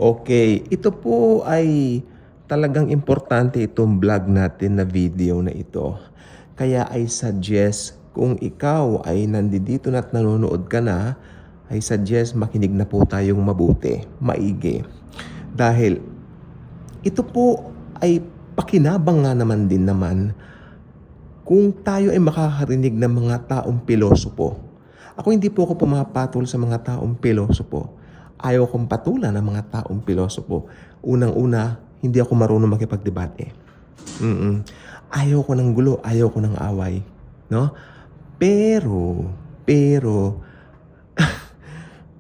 Okay, ito po ay talagang importante itong vlog natin na video na ito. Kaya I suggest kung ikaw ay nandito na at nanonood ka na, I suggest makinig na po tayong mabuti, maigi. Dahil ito po ay pakinabang nga naman din naman kung tayo ay makakarinig ng mga taong pilosopo. Ako hindi po ako pumapatol sa mga taong pilosopo. Ayaw kong patulan ng mga taong pilosopo. Unang-una, hindi ako marunong makipagdebate. Ayaw ko ng gulo, ayaw ko ng away. No? Pero,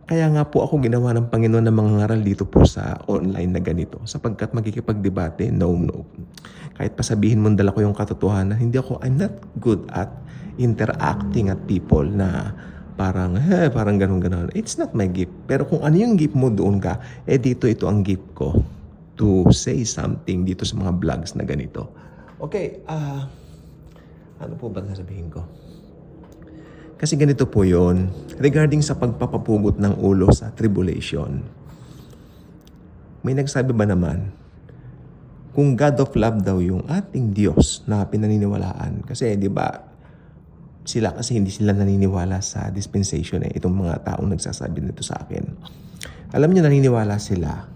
kaya nga po ako ginawa ng Panginoon ng mga ngaral dito po sa online na ganito. Sapagkat magkikipagdebate, no. Kahit pasabihin mo dala ko yung katotohanan, I'm not good at interacting at people na parang ganun. It's not my gift. Pero kung ano yung gift mo, doon ka. Dito ito ang gift ko to say something dito sa mga vlogs na ganito. Okay, ano po ba sasabihin ko? Kasi ganito po yon regarding sa pagpapapugot ng ulo sa tribulation. May nagsabi ba naman, kung God of love daw yung ating Diyos na pinaniniwalaan. Kasi di ba, hindi sila naniniwala sa dispensation itong mga taong nagsasabi nito sa akin. Alam niyo, naniniwala sila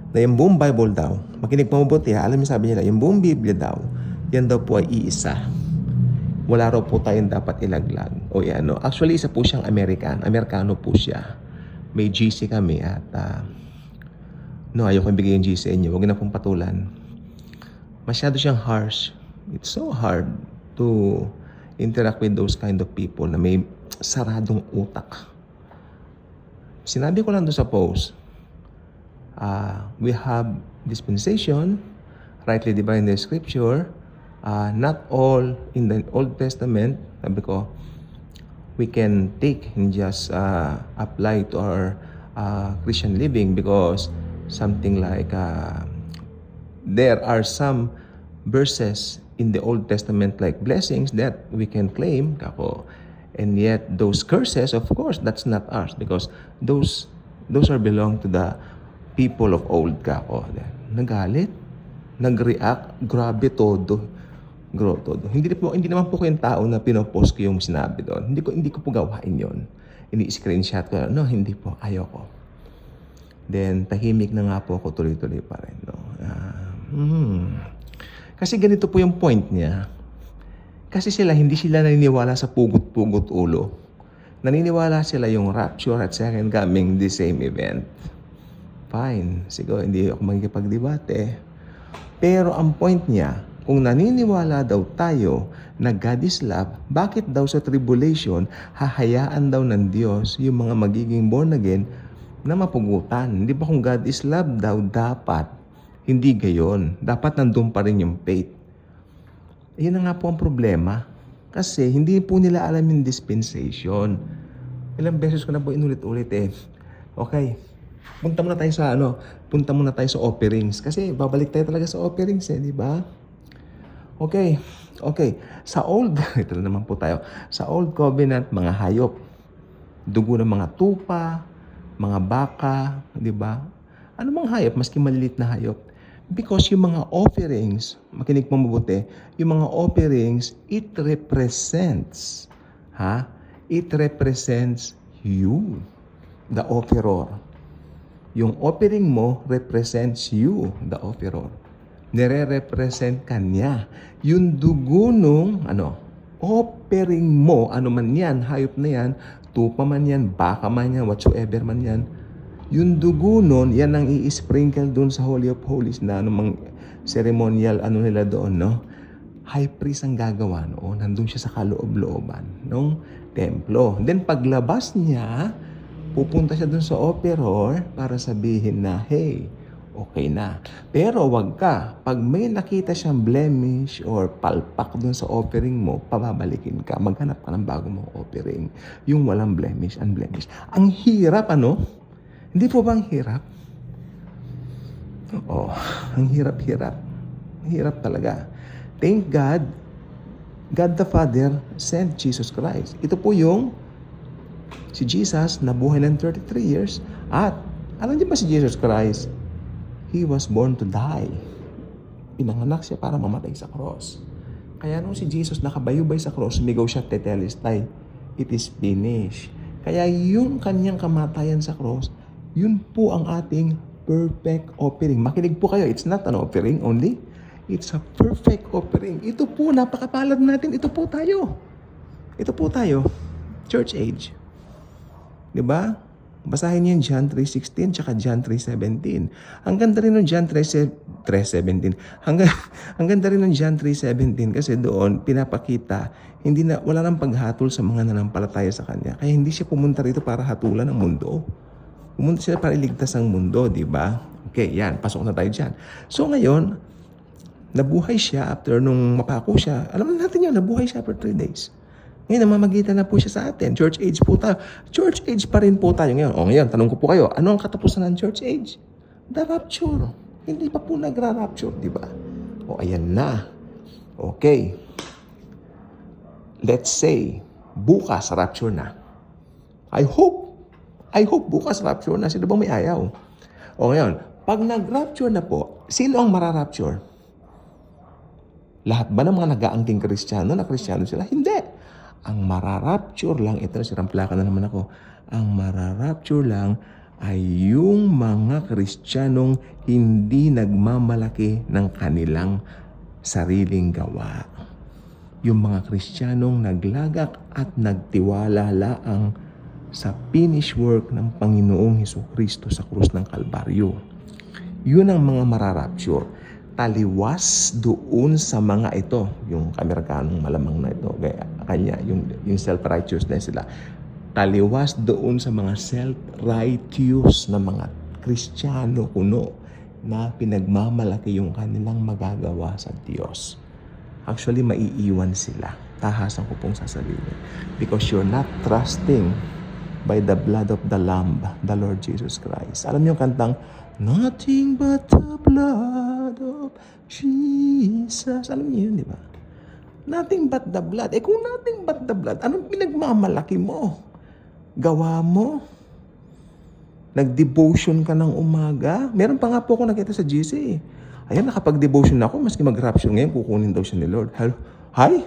na yung buong Bible daw, makinig pa mabuti alam niyo, sabi nila, yung buong Biblia daw, yan daw po ay iisa. Wala raw po tayong dapat ilaglag. Actually, isa po siyang Amerikano po siya. May GC kami at ayoko ibigay yung GC inyo. Huwag na pong patulan. Masyado siyang harsh. It's so hard to interact with those kind of people na may saradong utak. Sinabi ko lang doon sa post, we have dispensation, rightly divided in the scripture, not all in the Old Testament, sabi ko, we can take and just apply to our Christian living because something like there are some verses in the Old Testament like blessings that we can claim, kako. And yet those curses, of course, that's not ours because those are belong to the people of old, kako. Nagalit, nag-react, grabe todo. Hindi naman po ko yung tao na pinopost ko yung sinabi doon. Hindi ko po gawain yon. Ini-screenshot ko. No, hindi po. Ayoko. Then, tahimik na nga po ako tuloy-tuloy pa rin. No? Kasi ganito po yung point niya. Kasi hindi sila naniniwala sa pugot-pugot ulo. Naniniwala sila yung rapture at second coming, the same event. Fine. Siguro hindi ako magkikipagdebate. Pero ang point niya, kung naniniwala daw tayo na God is love, bakit daw sa tribulation, hahayaan daw ng Diyos yung mga magiging born again na mapugutan? Hindi ba kung God is love daw, dapat hindi gayon. Dapat nandun pa rin yung faith. Yun na nga po ang problema. Kasi hindi po nila alam yung dispensation. Ilang beses ko na po inulit-ulit Okay. Punta muna tayo sa offerings. Kasi babalik tayo talaga sa offerings di ba? Okay. Sa old, ito na naman po tayo. Sa old covenant, mga hayop. Dugo ng mga tupa, mga baka, di ba? Ano mga hayop? Maski malilit na hayop. Because yung mga offerings, makinig mo mabuti, yung mga offerings, it represents you, the offerer. Yung offering mo represents you, the offerer. Nire-represent ka niya. Yung dugo nung, offering mo, ano man yan, hayop na yan, tupa man yan, baka man yan, whatsoever man yan, yung dugo nun, yan ang i-sprinkle doon sa Holy of Holies na anumang ceremonial nila doon, no? High priest ang gagawa noon. Nandun siya sa kaloob-looban ng templo. Then paglabas niya, pupunta siya doon sa offerer para sabihin na, hey, okay na. Pero wag ka. Pag may nakita siyang blemish or palpak doon sa offering mo, pababalikin ka. Maghanap ka ng bago mong offering. Yung walang blemish, unblemished. Ang hirap, Hindi po ba ang hirap? Ang hirap-hirap. Hirap talaga. Thank God, God the Father sent Jesus Christ. Ito po yung si Jesus na buhay ng 33 years. At alam niyo ba si Jesus Christ, He was born to die. Pinanganak siya para mamatay sa cross. Kaya nung si Jesus nakabayubay sa cross, sumigaw siya, tetelestai, it is finished. Kaya yung kanyang kamatayan sa cross, yun po ang ating perfect offering. Makinig po kayo, it's not an offering only. It's a perfect offering. Ito po, napakapalad natin. Ito po tayo. Ito po tayo. Church age. Diba? Basahin niyo yung John 3:16 tsaka John 3:17. Ang ganda rin ng John 3:17. Ang ganda rin ng John 3:17 kasi doon pinapakita wala nang paghatol sa mga nanampalataya sa kanya. Kaya hindi siya pumunta rito para hatulan ang mundo. Pumunta siya para iligtas ang mundo, di ba? Okay, yan. Pasok na tayo dyan. So ngayon, nabuhay siya after nung mapako siya. Alam natin yun, nabuhay siya for 3 days. Ngayon, namamagitan na po siya sa atin. Church age po tayo. Church age pa rin po tayo ngayon. O ngayon, tanong ko po kayo, ano ang katapusan ng church age? The rapture. Hindi pa po nagra-rapture, di ba? O ayan na. Okay. Let's say, bukas rapture na. I hope bukas rapture na. Sino bang may ayaw? O ngayon, pag nag-rapture na po, sino ang mararapture? Lahat ba ng mga nag-aangking Kristiyano na Kristiyano sila? Hindi. Ang mararapture lang, ito siramplaka na naman ako, ang mararapture lang ay yung mga Kristiyanong hindi nagmamalaki ng kanilang sariling gawa. Yung mga Kristiyanong naglagak at nagtiwala laang sa finished work ng Panginoong Hesukristo sa krus ng Kalbaryo. Yun ang mga mararapture. Taliwas doon sa mga ito, yung Amerikanong malamang na ito, kanya, yung self-righteousness sila. Taliwas doon sa mga self-righteous na mga Kristiyano kuno na pinagmamalaki yung kanilang magagawa sa Diyos. Actually, maiiwan sila. Tahasan ko pong sasabihin. Because you're not trusting by the blood of the Lamb, the Lord Jesus Christ. Alam niyo yung kantang, nothing but the blood of Jesus. Alam niyo yun, di ba? Nothing but the blood. Kung nothing but the blood, anong pinagmamalaki mo? Gawa mo? Nag-devotion ka ng umaga? Meron pa nga po ako nakita sa GC. Ayan, nakapag-devotion na ako, maski mag-rapture ngayon, kukunin daw siya ni Lord. Hi?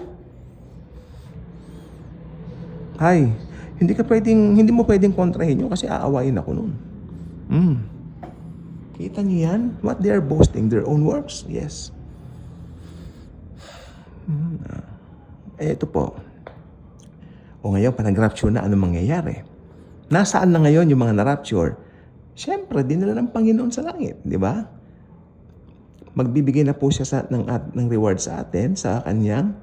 Hindi mo pwedeng kontrahin yun kasi aawain ako nun. Kita niyo yan? What they are boasting? Their own works? Yes. Ito po. O ngayon, pa nag-rapture na, ano mangyayari? Nasaan na ngayon yung mga na-rapture? Siyempre, dinala ng Panginoon sa langit, di ba? Magbibigay na po siya ng reward sa atin sa kanyang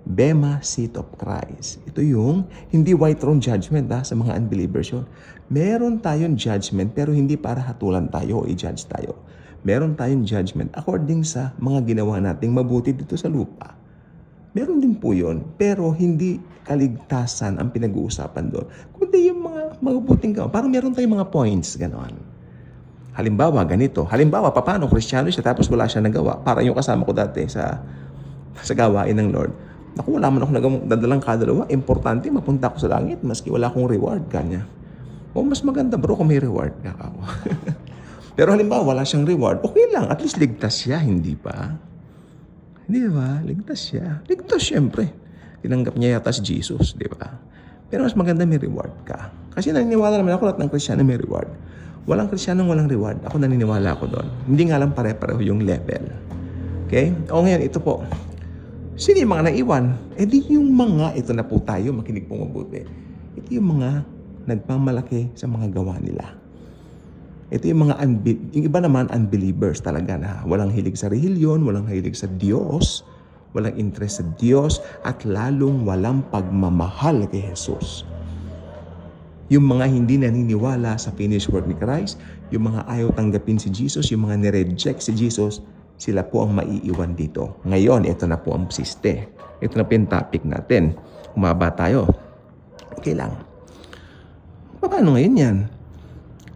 Bema Seat of Christ. Ito yung hindi white throne judgment sa mga unbelievers yun. Meron tayong judgment pero hindi para hatulan tayo o i-judge tayo. Meron tayong judgment according sa mga ginawa nating mabuti dito sa lupa. Meron din po yun, pero hindi kaligtasan ang pinag-uusapan doon. Kundi yung mga mabuting gawa. Parang meron tayong mga points, gano'n. Halimbawa, ganito. Halimbawa, paano Kristiyano siya tapos wala siya nagawa? Parang yung kasama ko dati sa gawain ng Lord. Naku, wala man ako nagdadalang kadalawa. Importante, mapunta ako sa langit maski wala akong reward kanya. O mas maganda bro kung may reward ka ako. Pero halimbawa, wala siyang reward. Okay lang, at least ligtas siya, hindi ba? Hindi ba? Ligtas siya. Ligtas siyempre. Tinanggap niya yata si Jesus, di ba? Pero mas maganda may reward ka. Kasi naniniwala naman ako lahat ng Kristiyano may reward. Walang Kristiyanong walang reward. Ako naniniwala ako doon. Hindi nga lang pare-pareho yung level. Okay? O ngayon, ito po. Sino yung mga naiwan? Di yung mga, ito na po tayo, makinig po mabuti. Ito yung mga nagpamalaki sa mga gawa nila. Ito yung mga, yung iba naman, unbelievers talaga na walang hilig sa relihiyon, walang hilig sa Diyos, walang interest sa Diyos, at lalong walang pagmamahal kay Jesus. Yung mga hindi naniniwala sa finished work ni Christ, yung mga ayaw tanggapin si Jesus, yung mga nireject si Jesus, sila po ang maiiwan dito. Ngayon, ito na po ang siste. Ito na po yung topic natin. Umaba tayo. Okay lang. Paano ngayon yan?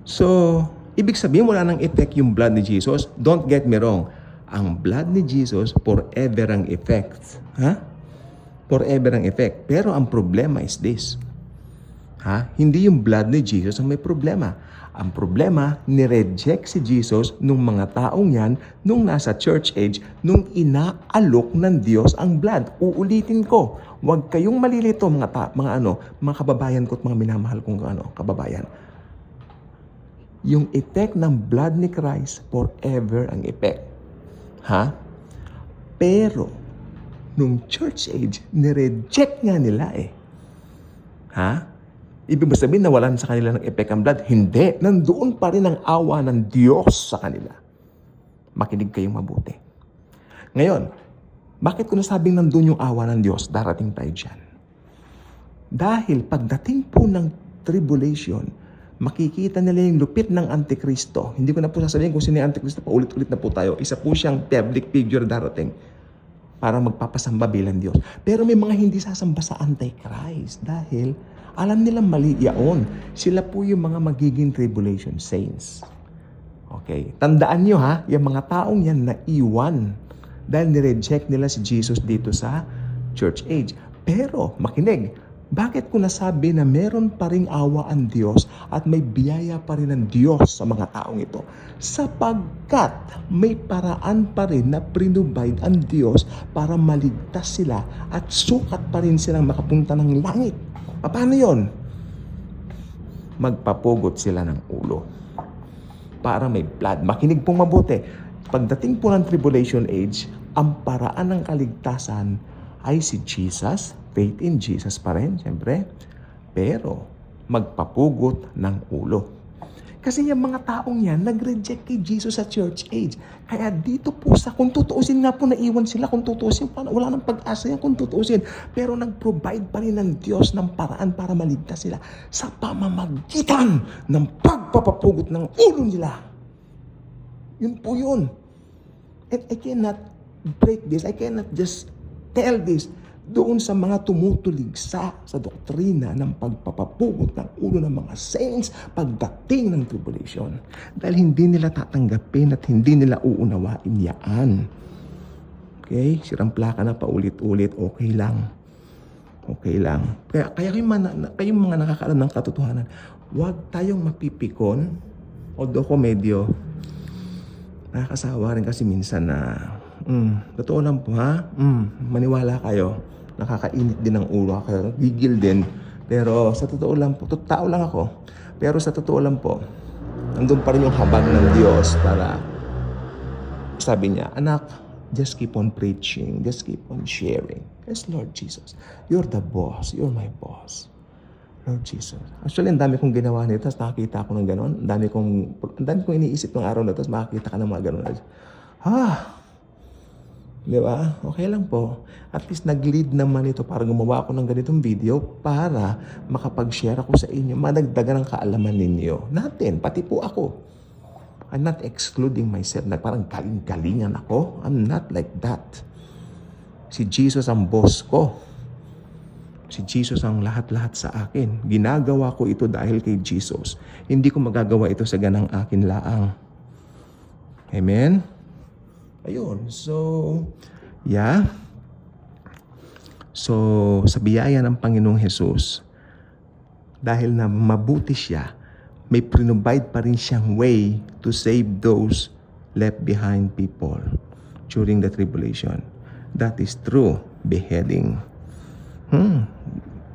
So, ibig sabihin wala nang effect yung blood ni Jesus. Don't get me wrong. Ang blood ni Jesus, forever ang effect. Forever ang effect. Pero ang problema is this. Hindi yung blood ni Jesus ang may problema. Ang problema, nireject si Jesus nung mga taong yan, nung nasa church age, nung inaalok ng Diyos ang blood. Uulitin ko, huwag kayong malilito mga kababayan ko at mga minamahal kong kababayan. Yung effect ng blood ni Christ, forever ang effect. Ha? Pero, nung church age, nireject nga nila eh. Ha? Ibig sabihin na walan sa kanila ng effect ang blood? Hindi. Nandoon pa rin ang awa ng Diyos sa kanila. Makinig kayong mabuti. Ngayon, bakit ko nasabing nandoon yung awa ng Diyos? Darating tayo dyan. Dahil pagdating po ng tribulation, makikita nila yung lupit ng Antikristo. Hindi ko na po sasabihin kung sino yung Antikristo. Paulit-ulit na po tayo. Isa po siyang public figure darating para magpapasamba bilang Diyos. Pero may mga hindi sasamba sa Antichrist dahil alam nilang mali yaon. Sila po yung mga magiging tribulation saints. Okay. Tandaan nyo ha, yung mga taong yan na iwan dahil nireject nila si Jesus dito sa church age. Pero, makinig, bakit ko nasabi na meron pa ring awa ang Diyos at may biyaya pa rin ng Diyos sa mga taong ito? Sapagkat may paraan pa rin na prinubide ang Diyos para maligtas sila at sukat pa rin silang makapunta ng langit. Paano yon? Magpapugot sila ng ulo para may blood. Makinig pong mabuti. Pagdating po ng tribulation age, ang paraan ng kaligtasan ay si Jesus, faith in Jesus pa rin, siyempre. Pero, magpapugot ng ulo. Kasi yung mga taong yan, nag-reject kay Jesus sa church age. Kaya dito po kung tutuusin nga po, naiwan sila, kung tutuusin, wala nang pag-asa yan kung tutuusin. Pero nag-provide pa rin ng Diyos ng paraan para maligtas sila sa pamamagitan ng pagpapapugot ng ulo nila. Yun po yun. And I cannot break this. I cannot just tell this doon sa mga tumutuligsa sa doktrina ng pagpapapugot ng ulo ng mga saints pagdating ng tribulation. Dahil hindi nila tatanggapin at hindi nila uunawain yaan. Okay? Sirang plaka na paulit-ulit, okay lang. Okay lang. Kaya kayong mga nakakaalam ng katotohanan, huwag tayong mapipikon. Although ko medyo nakakasawa rin kasi minsan na totoo lang po ha, maniwala kayo. Nakakainit din ng ulo, gigil din. Pero sa totoo lang po, tao lang ako. Pero sa totoo lang po, nandun pa rin yung habag ng Diyos para sabi niya, anak, just keep on preaching, just keep on sharing. Yes, Lord Jesus, you're the boss, you're my boss. Lord Jesus. Actually, ang dami kong ginawa nito, tapos nakakita ako ng gano'n. Ang dami kong iniisip ng araw na ito, tapos makakita ka ng mga gano'n. Di ba? Okay lang po. At least nag-lead naman ito para gumawa ako ng ganitong video para makapag-share ako sa inyo, madagdagan ang kaalaman ninyo. Natin, pati po ako. I'm not excluding myself na parang galing-galingan ako. I'm not like that. Si Jesus ang boss ko. Si Jesus ang lahat-lahat sa akin. Ginagawa ko ito dahil kay Jesus. Hindi ko magagawa ito sa ganang akin laang. Amen? Ayun. So, yeah. So, sa biyaya ng Panginoong Jesus, dahil na mabuti siya, may prinubide pa rin siyang way to save those left behind people during the tribulation. That is true beheading.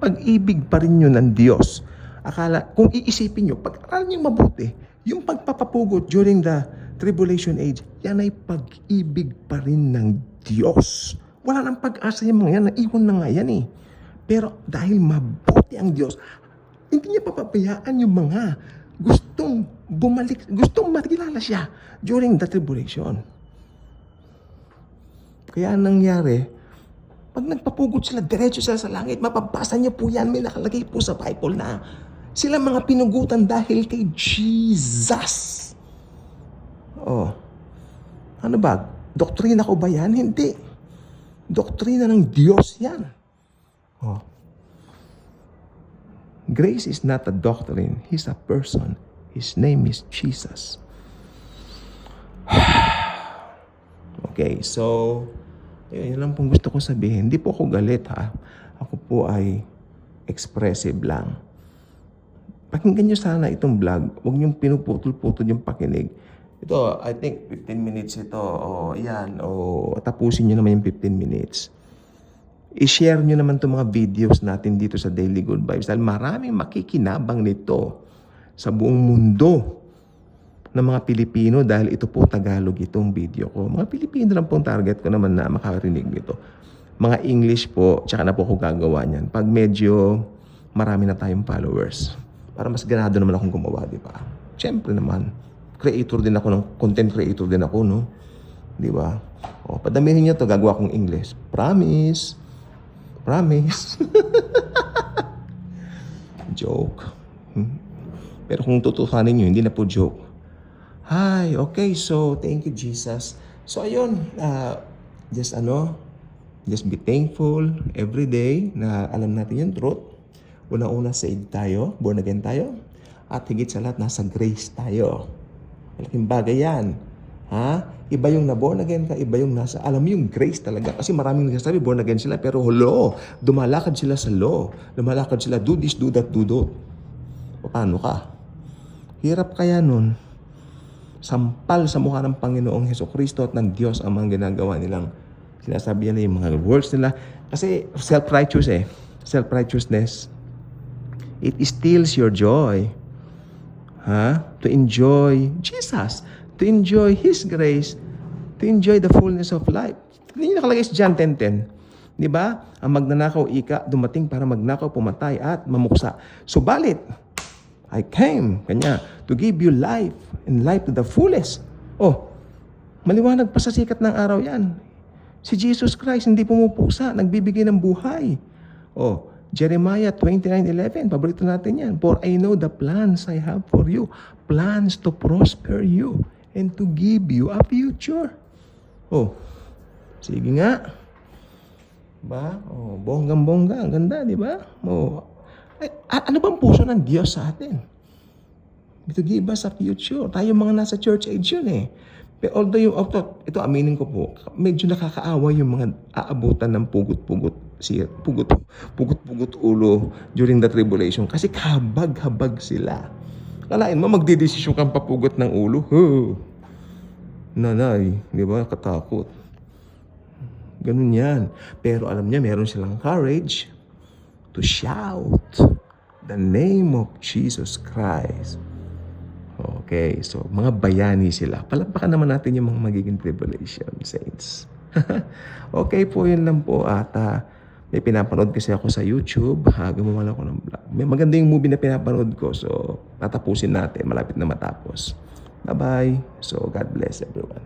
Pag-ibig pa rin yun ng Diyos. Kung iisipin nyo, pag-aral nyo mabuti, yung pagpapapugot during the tribulation age, yan ay pag-ibig pa rin ng Diyos. Wala nang pag-asa yung mga yan, naiwan na nga yan eh. Pero dahil mabuti ang Diyos, hindi niya papabayaan yung mga gustong bumalik, gustong makilala siya during the tribulation. Kaya nangyari, pag nagpapugot sila, diretso sila sa langit, mapabasa niyo po yan, may nakalagay po sa Bible na sila mga pinugutan dahil kay Jesus. Oh, ano ba? Doktrina ko ba yan? Hindi. Doktrina ng Diyos yan. Oh. Grace is not a doctrine. He's a person. His name is Jesus. Okay, so, yun lang pong gusto ko sabihin. Hindi po ako galit ha. Ako po ay expressive lang. Pakinggan nyo sana itong vlog. Huwag nyo pinuputol-putol yung pakinig. Ito, I think 15 minutes ito. O, yan. O, tapusin nyo naman yung 15 minutes. I-share nyo naman itong mga videos natin dito sa Daily Good Vibes. Dahil maraming makikinabang nito sa buong mundo ng mga Pilipino dahil ito po Tagalog itong video ko. Mga Pilipino lang pong target ko naman na makarinig nito. Mga English po, tsaka na po ako gagawa niyan. Pag medyo marami na tayong followers. Para mas ganado naman akong gumawa, di ba? Siyempre naman, creator din ako, content creator din ako, no? Di ba? O, padamihin niyo to, gagawa kong English. Promise. Promise. Joke. Pero kung tutuhanin nyo, hindi na po joke. Hi, okay, so thank you, Jesus. So, ayun, just be thankful every day na alam natin yung truth. Una-una, saved tayo, born again tayo. At higit sa lahat, nasa grace tayo. Malaking bagay yan. Ha? Iba yung na-born again ka, iba yung nasa, alam mo yung grace talaga. Kasi maraming nagsasabi, born again sila, pero hello, dumalakad sila sa law. Dumalakad sila, do this, do that, do that. O paano ka? Hirap kaya nun. Sampal sa mukha ng Panginoong Hesukristo at ng Diyos ang mga ginagawa nilang sinasabi nila yung mga words nila. Kasi self-righteous self-righteousness. It steals your joy. To enjoy Jesus. To enjoy His grace. To enjoy the fullness of life. Hindi nyo nakalagay sa John 10:10. Di ba? Ang magnanakaw ika, dumating para magnakaw, pumatay at mamuksa. Subalit, I came, kanya, to give you life and life to the fullest. Oh, maliwanag pa sa sikat ng araw yan. Si Jesus Christ hindi pumupuksa, nagbibigay ng buhay. Oh, Jeremiah 29:11, paborito natin yan. For I know the plans I have for you, plans to prosper you and to give you a future. Oh, sige nga. Ba? Oh, bonggang-bongga, ang ganda, di ba? Oh, ano bang puso ng Diyos sa atin? To give us a future. Tayo mga nasa church age yun eh. Pero although ito aminin ko po, medyo nakakaawa yung mga aabutan ng pugot-pugot ulo during the tribulation. Kasi kabag-habag sila. Kalain mo, magdidesisyon kang papugot ng ulo. Nanay, di ba? Katakot. Ganun yan. Pero alam niya, meron silang courage to shout the name of Jesus Christ. Okay, so mga bayani sila. Palakpakan naman natin yung mga magiging tribulation saints. Okay po, yun lang po. At may pinapanood kasi ako sa YouTube. Gumawa lang ako ng vlog. May maganda yung movie na pinapanood ko. So, tatapusin natin. Malapit na matapos. Bye-bye. So, God bless everyone.